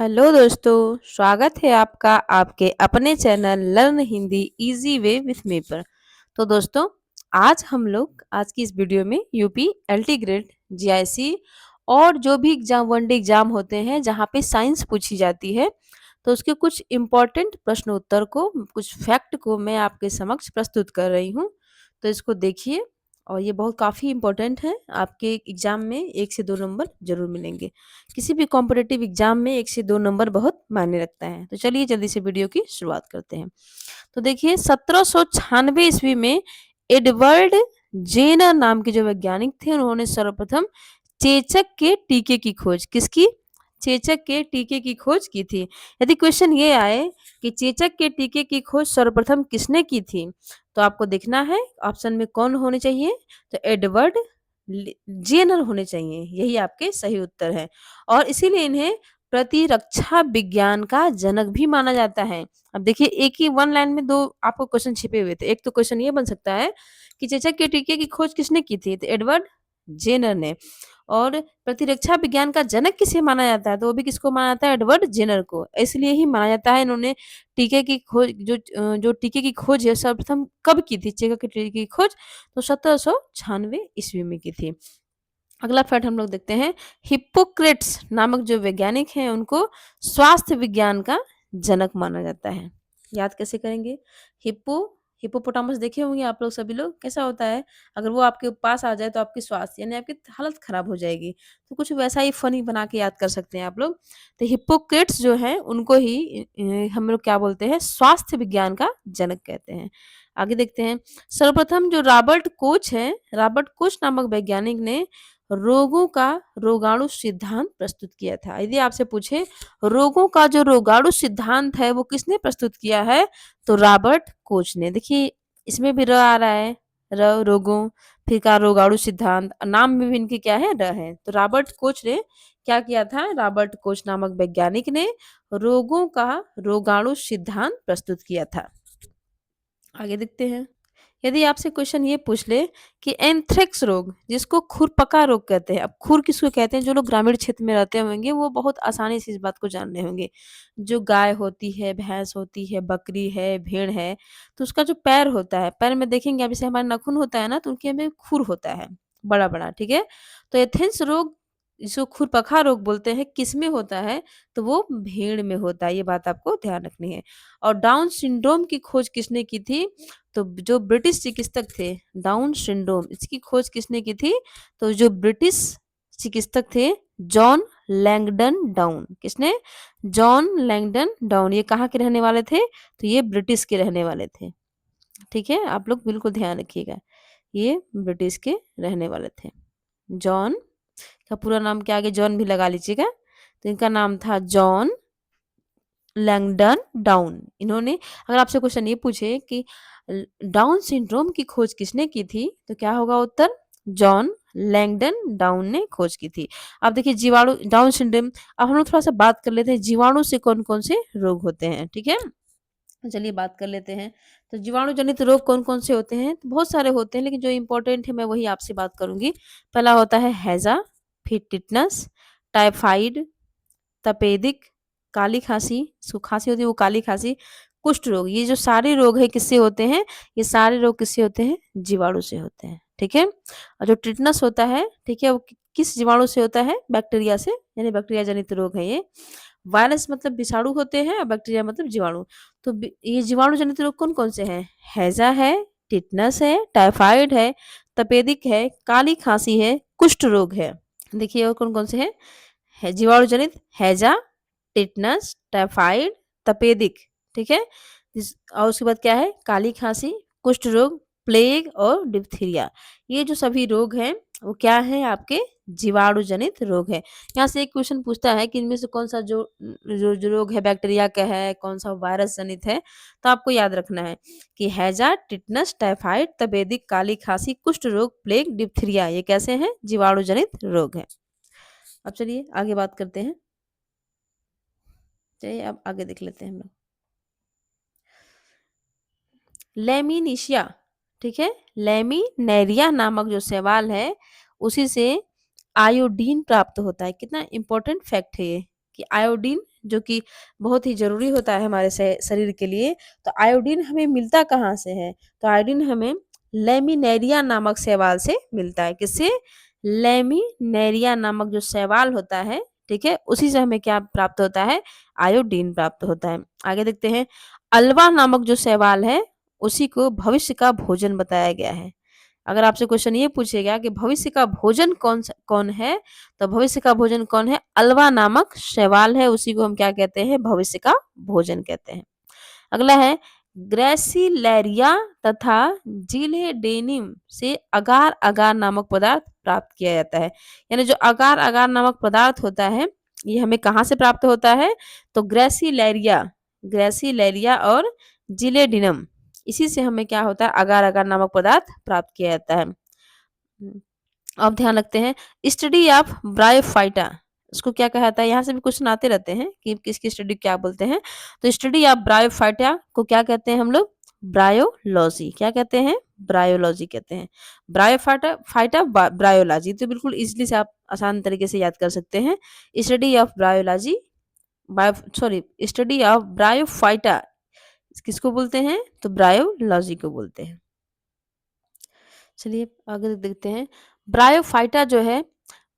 Hello दोस्तों, स्वागत है आपका आपके अपने channel learn Hindi easy way with me पर। तो दोस्तों, आज की इस वीडियो में यूपी एलटी ग्रेड जीआईसी और जो भी एग्जाम वनडे एग्जाम होते हैं जहाँ पे साइंस पूछी जाती है, तो उसके कुछ इम्पोर्टेंट प्रश्न उत्तर को, कुछ फैक्ट को मैं आपके समक्ष प्रस्तुत कर रही हूँ। तो इसको देखिए, और ये बहुत काफ़ी इम्पोर्टेंट है। आपके एग्जाम में 1 से 2 नंबर जरूर मिलेंगे। किसी भी कॉम्पिटिटिव एग्जाम में 1 से 2 नंबर बहुत मायने रखता है। तो चलिए जल्दी से वीडियो की शुरुआत करते हैं। तो देखिए, 1796 ईस्वी में एडवर्ड जेनर नाम के जो वैज्ञानिक थे, उन्होंने सर्वप्रथम चेचक के टीके की खोज किसकी? चेचक के टीके की खोज की थी। यदि क्वेश्चन ये आए कि चेचक के टीके की खोज सर्वप्रथम किसने की थी, तो आपको देखना है ऑप्शन में कौन होने चाहिए। तो एडवर्ड जेनर होने चाहिए, यही आपके सही उत्तर है। और इसीलिए इन्हें प्रतिरक्षा विज्ञान का जनक भी माना जाता है। अब देखिए, एक ही वन लाइन में दो आपको क्वेश्चन छिपे हुए थे। एक तो क्वेश्चन ये बन सकता है कि चेचक के टीके की खोज किसने की थी, तो एडवर्ड जेनर ने। और प्रतिरक्षा विज्ञान का जनक किसे माना जाता है, तो वो भी किसको माना जाता है? एडवर्ड जेनर को। इसलिए ही माना जाता है इन्होंने टीके की खोज जो टीके की खोज है सर्वप्रथम कब की थी, चेचक के टीके की खोज, तो 1796 ईस्वी में की थी। अगला फैक्ट हम लोग देखते हैं। हिप्पोक्रेट्स नामक जो वैज्ञानिक हैं, उनको स्वास्थ्य विज्ञान का जनक माना जाता है। याद कैसे करेंगे? हिप्पोपोटामस देखे होंगे आप लोग, सभी लोग। कैसा होता है? अगर वो आपके पास आ जाए तो आपकी स्वास्थ्य यानी आपकी हालत खराब हो जाएगी। तो कुछ वैसा ही फनी बना के याद कर सकते हैं आप लोग। तो हिप्पोक्रेट्स जो हैं, उनको ही हम लोग क्या बोलते हैं? स्वास्थ्य विज्ञान का जनक कहते हैं। आगे देखते हैं। सर्वप्रथम जो रॉबर्ट कोच है, रॉबर्ट कोच नामक वैज्ञानिक ने रोगों का रोगाणु सिद्धांत प्रस्तुत किया था। यदि आपसे पूछे रोगों का जो रोगाणु सिद्धांत है वो किसने प्रस्तुत किया है, तो रॉबर्ट कोच ने। देखिए, इसमें भी र आ रहा है, र रोगों, फिर का रोगाणु सिद्धांत, नाम में भी इनके क्या है? र है। तो रॉबर्ट कोच ने क्या किया था? रॉबर्ट कोच नामक वैज्ञानिक ने रोगों का रोगाणु सिद्धांत प्रस्तुत किया था। आगे देखते हैं। यदि आपसे क्वेश्चन ये पूछ ले कि एंथ्रेक्स रोग, जिसको खुरपका रोग कहते हैं, अब खुर किसको कहते हैं? जो लोग ग्रामीण क्षेत्र में रहते होंगे वो बहुत आसानी से इस बात को जान रहे होंगे। जो गाय होती है, भैंस होती है, बकरी है, भेड़ है, तो उसका जो पैर होता है, पैर में देखेंगे आप, जैसे हमारा नाखून होता है ना, तो उनके में खुर होता है बड़ा बड़ा, ठीक है। तो एथेंस रोग, जिसको खुरपका रोग बोलते हैं, किस में होता है? तो वो भेड़ में होता है। ये बात आपको ध्यान रखनी है। और डाउन सिंड्रोम की खोज किसने की थी? तो जो ब्रिटिश चिकित्सक थे, डाउन सिंड्रोम, इसकी खोज किसने की थी? तो जो ब्रिटिश चिकित्सक थे, जॉन लैंगडन डाउन। किसने? John Langdon down. ये कहाँ के रहने वाले थे? तो ये ब्रिटिश के रहने वाले थे। ठीक है, आप लोग बिल्कुल ध्यान रखिएगा, ये ब्रिटिश के रहने वाले थे। जॉन का पूरा नाम के आगे जॉन भी लगा लीजिएगा। तो इनका नाम था जॉन लैंगडन डाउन। इन्होंने, अगर आपसे क्वेश्चन ये पूछे कि डाउन सिंड्रोम की खोज किसने की थी, तो क्या होगा उत्तर? जॉन लैंगडन डाउन ने खोज की थी। अब देखिए, जीवाणु डाउन सिंड्रोम, अब हम लोग थोड़ा सा बात कर लेते हैं जीवाणु से कौन कौन से रोग होते हैं। ठीक है, तो चलिए बात कर लेते हैं। तो जीवाणु जनित रोग कौन कौन से होते हैं? तो बहुत सारे होते हैं, लेकिन जो इंपॉर्टेंट है मैं वही आपसे बात करूंगी। पहला होता है हैजा, फिर टिटनस, टाइफाइड, तपेदिक, काली खांसी, खांसी होती है वो काली खांसी, कुष्ठ रोग। ये जो सारे रोग है किससे होते हैं? ये सारे रोग किससे होते हैं? जीवाणु से होते हैं। ठीक है, और जो टिटनस होता है, ठीक है, वो किस जीवाणु से होता है? बैक्टीरिया से, यानी बैक्टीरिया जनित रोग है ये। वायरस मतलब विषाणु होते हैं, और बैक्टीरिया मतलब जीवाणु। तो ये जीवाणु जनित रोग कौन कौन से हैं? हैजा है, टिटनस है, टाइफाइड है, तपेदिक है, काली खांसी है, कुष्ठ रोग है। देखिए और कौन कौन से हैं? जीवाणु जनित हैजा, टिटनस, टाइफाइड, तपेदिक। ठीक है, और उसके बाद क्या है? काली खांसी, कुष्ठ रोग, प्लेग और डिप्थीरिया। ये जो सभी रोग हैं वो क्या है? आपके जीवाणु जनित रोग है। यहाँ से एक क्वेश्चन पूछता है कि इनमें से कौन सा जो रोग है बैक्टीरिया का है, कौन सा वायरस जनित है। तो आपको याद रखना है कि हैजा, टिटनस, टाइफाइड, तपेदिक, काली खांसी, कुष्ठ रोग, प्लेग, डिप्थीरिया, ये कैसे हैं? जीवाणु जनित रोग है। अब चलिए आगे बात करते हैं। चलिए अब आगे देख लेते हैं हम लोग। लेमिनिशिया, ठीक है, लेमिनेरिया नामक जो शैवाल है, उसी से आयोडीन प्राप्त होता है। कितना इंपॉर्टेंट फैक्ट है ये, कि आयोडीन जो कि बहुत ही ज़रूरी होता है हमारे शरीर के लिए, तो आयोडीन हमें मिलता कहाँ से है? तो आयोडीन हमें लैमिनेरिया नामक शैवाल से मिलता है। किससे? लैमिनेरिया नामक जो शैवाल होता है, ठीक है? उसी से हमें क्या प्राप्त होता है? आयोडीन प्राप्त होता है। आगे देखते हैं, अल्वा नामक जो शैवाल है, उसी को भविष्य का भोजन बताया गया है। अगर आपसे क्वेश्चन ये पूछेगा कि भविष्य का भोजन कौन है, तो भविष्य का भोजन कौन है? अल्वा नामक शैवाल है, उसी को हम क्या कहते हैं? भविष्य का भोजन कहते हैं। अगला है, ग्रेसिलेरिया तथा जिलेडेनिम से अगार अगार नामक पदार्थ प्राप्त किया जाता है। यानी जो अगार अगार नामक पदार्थ होता है, ये हमें कहाँ से प्राप्त होता है? तो ग्रेसिलेरिया ग्रेसिलेरिया और जिलेडिनम, इसी से हमें क्या होता है? अगार अगार नामक पदार्थ प्राप्त किया जाता है। अब ध्यान रखते हैं, स्टडी ऑफ ब्रायोफाइटा, इसको क्या कहा जाता है? यहाँ से भी क्वेश्चन आते रहते हैं कि किसकी स्टडी क्या बोलते हैं। तो स्टडी ऑफ ब्रायोफाइटा को क्या कहते हैं हम लोग? ब्रायोलॉजी। क्या कहते हैं? ब्रायोलॉजी कहते हैं। ब्रायोफाइटा फाइटा ब्रायोलॉजी, तो बिल्कुल इजीली से आप आसान तरीके से याद कर सकते हैं। Study of bryology, study of bryophyta किसको बोलते हैं? तो ब्रायोलॉजी को बोलते हैं। चलिए आगे देखते हैं, ब्रायोफाइटा जो है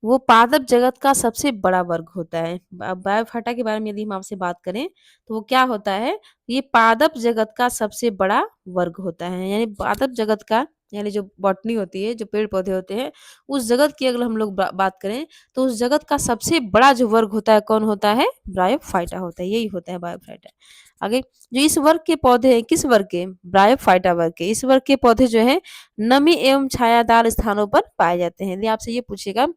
वो पादप जगत का सबसे बड़ा वर्ग होता है। ब्रायोफाइटा के बारे में यदि हम आपसे बात करें, तो वो क्या होता है? ये पादप जगत का सबसे बड़ा वर्ग होता है। यानी पादप जगत का, यानी जो बॉटनी होती है, जो पेड़ पौधे होते हैं, उस जगत की अगर हम लोग बात करें, तो उस जगत का सबसे बड़ा जो वर्ग होता है, कौन होता है? ब्रायोफाइटा होता है, यही होता है ब्रायोफाइटा। आगे, जो इस वर्ग के पौधे हैं, किस वर्ग के? ब्रायोफाइटा वर्ग के। इस वर्ग के पौधे जो है नमी एवं छायादार स्थानों पर पाए जाते हैं। यदि आपसे ये पूछेगा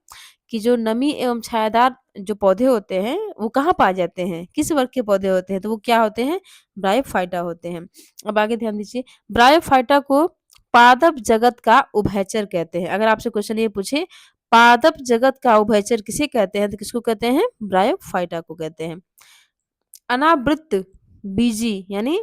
कि जो नमी एवं छायादार जो पौधे होते हैं, वो कहाँ पाए जाते हैं? किस वर्ग के पौधे होते हैं? तो वो क्या होते हैं? ब्रायोफाइटा होते हैं। अब आगे ध्यान दीजिए, ब्रायोफाइटा को पादप जगत का उभयचर कहते हैं। अगर आपसे क्वेश्चन ये पूछे, पादप जगत का उभयचर किसे कहते हैं? तो किसको कहते हैं? ब्रायोफाइटा को कहते हैं। अनावृत बीजी यानी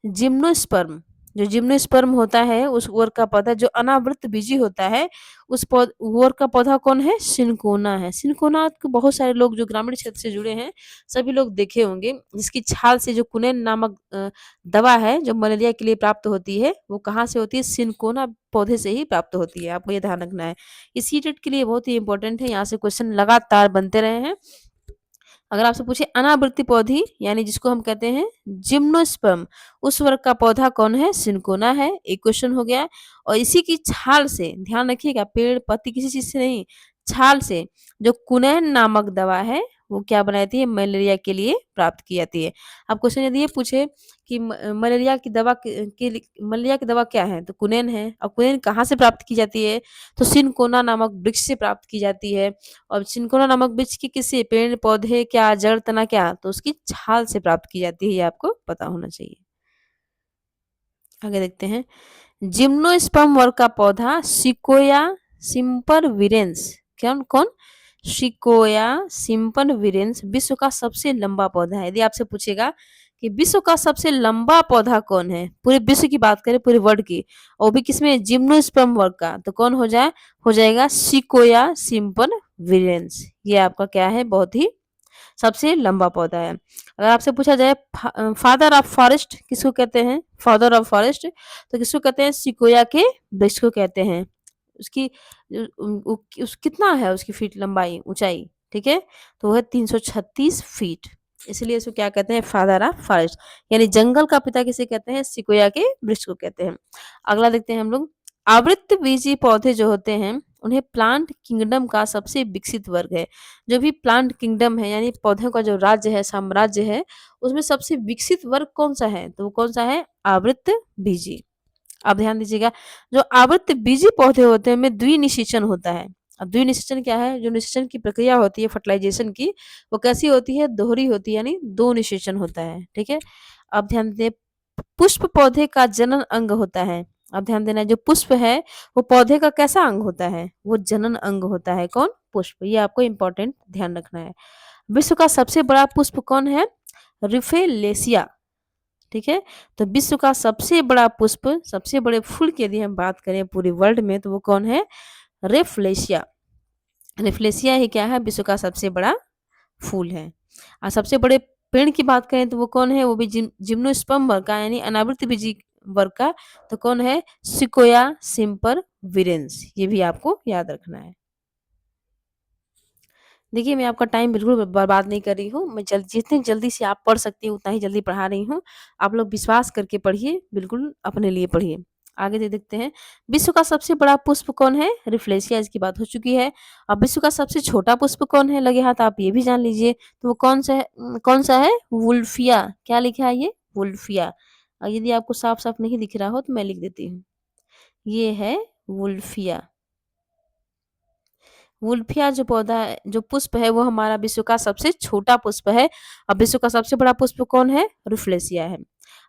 जिम्नोस्पर्म, जो जिम्नोस्पर्म होता है उस वर्ग का पौधा, जो अनावृत बीजी होता है, उस वर्ग का पौधा कौन है? सिनकोना है। सिनकोना को बहुत सारे लोग जो ग्रामीण क्षेत्र से जुड़े हैं, सभी लोग देखे होंगे, जिसकी छाल से जो कुनेन नामक दवा है जो मलेरिया के लिए प्राप्त होती है, वो कहाँ से होती है? सिनकोना पौधे से ही प्राप्त होती है। आपको ये ध्यान रखना है, इस टेट के लिए बहुत ही इंपॉर्टेंट है। यहाँ से क्वेश्चन लगातार बनते रहे हैं। अगर आपसे पूछे अनावृत्ति पौधी, यानी जिसको हम कहते हैं जिम्नोस्पर्म, उस वर्ग का पौधा कौन है? सिनकोना है। एक क्वेश्चन हो गया। और इसी की छाल से, ध्यान रखिएगा, पेड़ पत्ती किसी चीज से नहीं, छाल से जो कुनैन नामक दवा है, वो क्या बनाई जाती है? मलेरिया के लिए प्राप्त की जाती है। अब क्वेश्चन यदि ये पूछे कि मलेरिया की दवा मलेरिया की दवा क्या है? तो कुनैन है। और कुनैन कहाँ से प्राप्त की जाती है? तो सिनकोना नामक वृक्ष से प्राप्त की जाती है। और सिनकोना नामक वृक्ष की किससे? पेड़ पौधे क्या, जड़ तना क्या? तो उसकी छाल से प्राप्त की जाती है, ये आपको पता होना चाहिए। आगे देखते हैं, जिम्नोस्पर्म वर्ग का पौधा सिकोया सिम्परविरेंस, कौन कौन? सिकोया सिम्परविरेंस विश्व का सबसे लंबा पौधा है। यदि आपसे पूछेगा कि विश्व का सबसे लंबा पौधा कौन है, पूरे विश्व की बात करें, पूरे वर्ल्ड की, और भी किसमें? जिम्नोस्पर्म वर्ग का, तो कौन हो जाएगा? सिकोया सिम्परविरेंस। ये आपका क्या है? बहुत ही सबसे लंबा पौधा है। अगर आपसे पूछा जाए फादर ऑफ फॉरेस्ट किसको कहते हैं? फादर ऑफ फॉरेस्ट, तो किसको कहते हैं? सिकोया के वृक्ष को कहते हैं। उसकी कितना है उसकी फीट लंबाई, ऊंचाई, ठीक है? तो वो है 336 फीट। इसलिए इसको क्या कहते हैं? फादर ऑफ फॉरेस्ट, यानी जंगल का पिता किसे कहते हैं? सिकोया के वृक्ष को कहते हैं। अगला देखते हैं हम लोग, आवृत्त बीजी पौधे जो होते हैं, उन्हें प्लांट किंगडम का सबसे विकसित वर्ग है। जो भी प्लांट किंगडम है, यानी पौधों का जो राज्य है, साम्राज्य है, उसमें सबसे विकसित वर्ग कौन सा है? तो वो कौन सा है? आवृत्त बीजी। अब ध्यान दीजिएगा, जो आवृत्त बीजी पौधे होते हैं उनमें द्विनिषेचन होता है। अब द्विनिषेचन क्या है? जो निषेचन की प्रक्रिया होती है फर्टिलाइजेशन की, वो कैसी होती है? दोहरी होती है, यानी दो निषेचन होता है, ठीक है? अब ध्यान दें, पुष्प पौधे का जनन अंग होता है। अब ध्यान देना, जो पुष्प है वो पौधे का कैसा अंग होता है? वो जनन अंग होता है। कौन? पुष्प। ये आपको इंपॉर्टेंट ध्यान रखना है। विश्व का सबसे बड़ा पुष्प कौन है? रिफेलेसिया, ठीक है? तो विश्व का सबसे बड़ा पुष्प, सबसे बड़े फूल की यदि हम बात करें पूरे वर्ल्ड में, तो वो कौन है? रेफलेशिया। रेफलेशिया ही क्या है? विश्व का सबसे बड़ा फूल है। सबसे बड़े पेड़ की बात करें तो वो कौन है? वो भी जिम्नोस्पर्म वर्ग का यानी अनावृतबीजी वर्ग का, तो कौन है? सिकोया सिम्परविरेंस। ये भी आपको याद रखना है। देखिए, मैं आपका टाइम बिल्कुल बर्बाद नहीं कर रही हूँ। मैं जितनी जल्दी से आप पढ़ सकती हैं, उतना ही जल्दी पढ़ा रही हूँ। आप लोग विश्वास करके पढ़िए, बिल्कुल अपने लिए पढ़िए। आगे देखते हैं, विश्व का सबसे बड़ा पुष्प कौन है? रिफ्लेशिया, इसकी बात हो चुकी है। अब विश्व का सबसे छोटा पुष्प कौन है? लगे हाथ आप ये भी जान लीजिए। तो वो कौन-सा है? वुल्फिया। क्या लिखा है ये? वुल्फिया। यदि आपको साफ-साफ नहीं दिख रहा हो, तो मैं लिख देती हूँ। ये है वुल्फिया। वुल्फिया जो पौधा है, जो पुष्प है, वो हमारा विश्व का सबसे छोटा पुष्प है। अब विश्व का सबसे बड़ा पुष्प कौन है? रुफ्लेसिया है।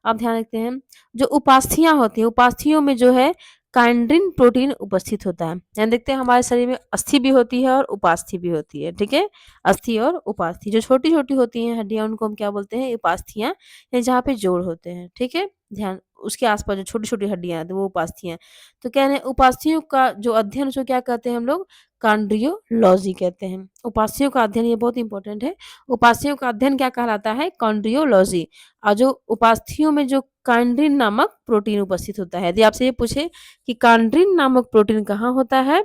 अब ध्यान रखते हैं, जो उपास्थियां होती हैं, उपास्थियों में जो है काइंड्रिन प्रोटीन उपस्थित होता है। ध्यान देखते हैं, हमारे शरीर में अस्थि भी होती है और उपास्थि भी होती है। ठीक है, अस्थि और उपास्थि जो छोटी छोटी होती हैं हड्डियां, उनको हम क्या बोलते हैं? उपास्थियां, या जहाँ पे जोड़ होते हैं। ठीक है, ध्यान, उसके आसपास जो छोटी छोटी हड्डियां हैं, तो वो उपास्थियां। तो क्या है, उपास्थियों का जो अध्ययन, उसको क्या कहते हैं हम लोग? कॉन्ड्रियोलॉजी कहते हैं। उपास्यों का अध्ययन, ये बहुत इंपॉर्टेंट है। उपास्यों का अध्ययन क्या कहलाता है? कॉन्ड्रियोलॉजी। और जो उपास्थियों में जो कांड्रिन नामक प्रोटीन उपस्थित होता है, यदि आपसे ये पूछे कि कांड्रिन नामक प्रोटीन कहाँ होता है,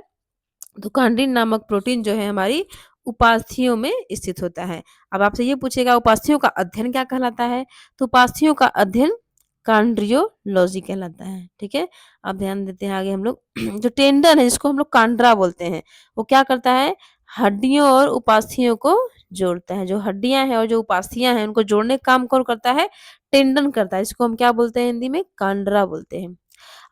तो कांड्रिन नामक प्रोटीन जो है हमारी उपास्थियों में स्थित होता है। अब आपसे ये पूछेगा उपास्थियों का अध्ययन क्या कहलाता है, तो उपास्थियों का अध्ययन कॉन्ड्रियोलॉजी कहलाता है। ठीक है, अब ध्यान देते हैं आगे हम लोग जो टेंडन है, जिसको हम लोग कांड्रा बोलते हैं, वो क्या करता है? हड्डियों और उपास्थियों को जोड़ता है। जो हड्डियां हैं और जो उपास्थियां हैं, उनको जोड़ने का काम कौन करता है? टेंडन करता है। इसको हम क्या बोलते हैं हिंदी में? कांड्रा बोलते हैं।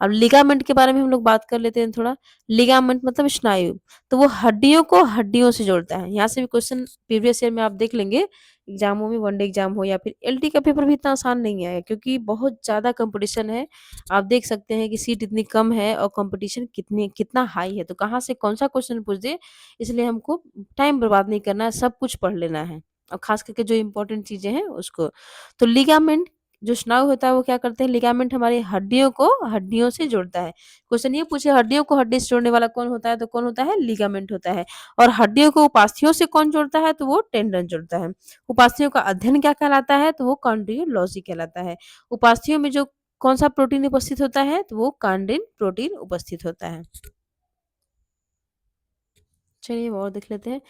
अब लिगामेंट के बारे में हम लोग बात कर लेते हैं थोड़ा। लिगामेंट मतलब स्नायु, तो वो हड्डियों को हड्डियों से जोड़ता है। यहाँ से भी क्वेश्चन प्रीवियस ईयर में आप देख लेंगे, एग्जामों में, वनडे एग्जाम हो या फिर एलटी का पेपर भी इतना आसान नहीं है, क्योंकि बहुत ज़्यादा कंपटीशन है। आप देख सकते हैं कि सीट इतनी कम है और कंपटीशन कितना हाई है, तो कहाँ से कौन सा क्वेश्चन पूछ दे, इसलिए हमको टाइम बर्बाद नहीं करना है, सब कुछ पढ़ लेना है, और खास करके जो इंपॉर्टेंट चीज़ें हैं उसको। तो लिगामेंट जो स्नायु होता है, वो क्या करते हैं? लिगामेंट हमारी हड्डियों को हड्डियों से जोड़ता है। क्वेश्चन ये पूछे हड्डियों को हड्डी से जोड़ने वाला कौन होता है, तो कौन होता है? लिगामेंट होता है। और हड्डियों को उपास्थियों से कौन जोड़ता है, तो वो टेंडन जोड़ता है। उपास्थियों का अध्ययन क्या कहलाता है, तो वो कॉन्ड्रियोलॉजी कहलाता है। उपास्थियों में जो कौन सा प्रोटीन उपस्थित होता है, तो वो कांड्रिन प्रोटीन उपस्थित होता है। चलिए और देख लेते हैं,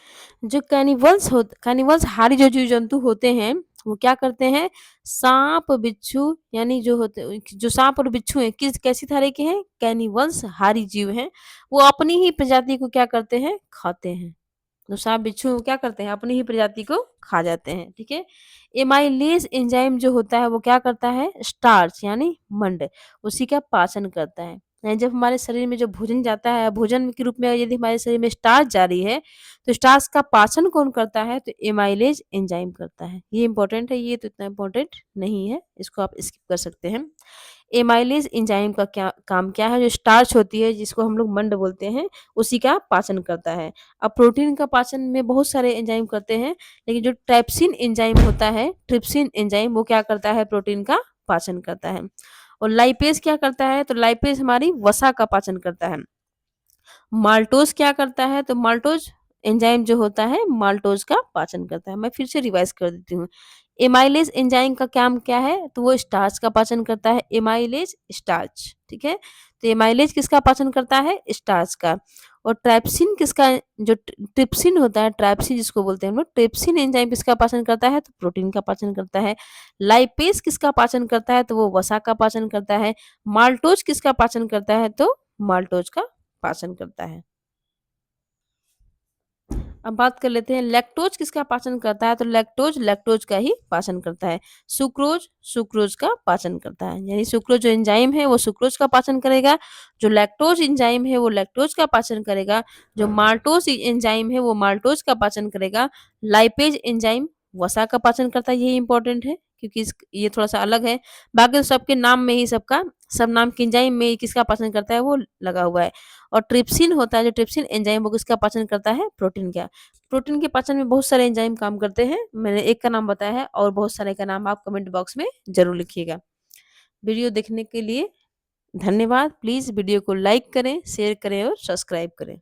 जो कैनिवल्स हारी जो जीव जंतु होते हैं, वो क्या करते हैं? सांप बिच्छू, यानी जो सांप और बिच्छू हैं, कैसी तरह के हैं? कैनिवल्स हारी जीव हैं। वो अपनी ही प्रजाति को क्या करते हैं? खाते हैं। तो सांप बिच्छू क्या करते हैं? अपनी ही प्रजाति को खा जाते हैं। ठीक है, एमाइलेज एंजाइम जो होता है, वो क्या करता है? स्टार्च यानी मंड, उसी का पाचन करता है। जब हमारे शरीर में जो भोजन जाता है, भोजन के रूप में यदि हमारे शरीर में स्टार्च जा रही है, तो स्टार्च का पाचन कौन करता है? तो एमाइलेज एंजाइम करता है। ये इंपॉर्टेंट है, ये तो इतना इंपॉर्टेंट नहीं है, इसको आप स्किप कर सकते हैं। एमाइलेज एंजाइम का क्या काम क्या है? जो स्टार्च होती है, जिसको हम लोग मंड बोलते हैं, उसी का पाचन करता है। अब प्रोटीन का पाचन में बहुत सारे एंजाइम करते हैं, लेकिन जो ट्राइप्सिन एंजाइम होता है, ट्रिप्सिन एंजाइम, वो क्या करता है? प्रोटीन का पाचन करता है। और लाइपेज क्या करता है? तो लाइपेज हमारी वसा का पाचन करता है। माल्टोज क्या करता है? तो माल्टोज एंजाइम जो होता है, माल्टोज का पाचन करता है। मैं फिर से रिवाइज कर देती हूँ। एमाइलेज एंजाइम का काम क्या है? तो वो स्टार्च का पाचन करता है। एमाइलेज स्टार्च, ठीक है, तो एमाइलेज किसका पाचन करता है? स्टार्च का। और ट्राइप्सिन किसका? जो ट्रिप्सिन होता है, ट्राइप्सिन जिसको बोलते हैं हम लोग, ट्रिप्सिन एंजाइम किसका पाचन करता है? तो प्रोटीन का पाचन करता है। लाइपेज किसका पाचन करता है? तो वो वसा का पाचन करता है। माल्टोज किसका पाचन करता है? तो माल्टोज का पाचन करता है। अब बात कर लेते हैं लैक्टोज किसका पाचन करता है, तो लैक्टोज लैक्टोज का ही पाचन करता है। सुक्रोज सुक्रोज का पाचन करता है, यानी सुक्रोज जो एंजाइम है वो सुक्रोज का पाचन करेगा, जो लैक्टोज एंजाइम है वो लैक्टोज का पाचन करेगा, जो माल्टोज एंजाइम है वो माल्टोज का पाचन करेगा। लाइपेज एंजाइम वसा का पाचन करता है, ये इंपॉर्टेंट है क्योंकि ये थोड़ा सा अलग है। बाकी तो सबके नाम में ही सबका सब नाम के एंजाइम में ही किसका पाचन करता है वो लगा हुआ है। और ट्रिप्सिन होता है, जो ट्रिप्सिन एंजाइम वो किसका पाचन करता है? प्रोटीन का। प्रोटीन के पाचन में बहुत सारे एंजाइम काम करते हैं, मैंने एक का नाम बताया है, और बहुत सारे का नाम आप कमेंट बॉक्स में ज़रूर लिखिएगा। वीडियो देखने के लिए धन्यवाद। प्लीज़ वीडियो को लाइक करें, शेयर करें और सब्सक्राइब करें।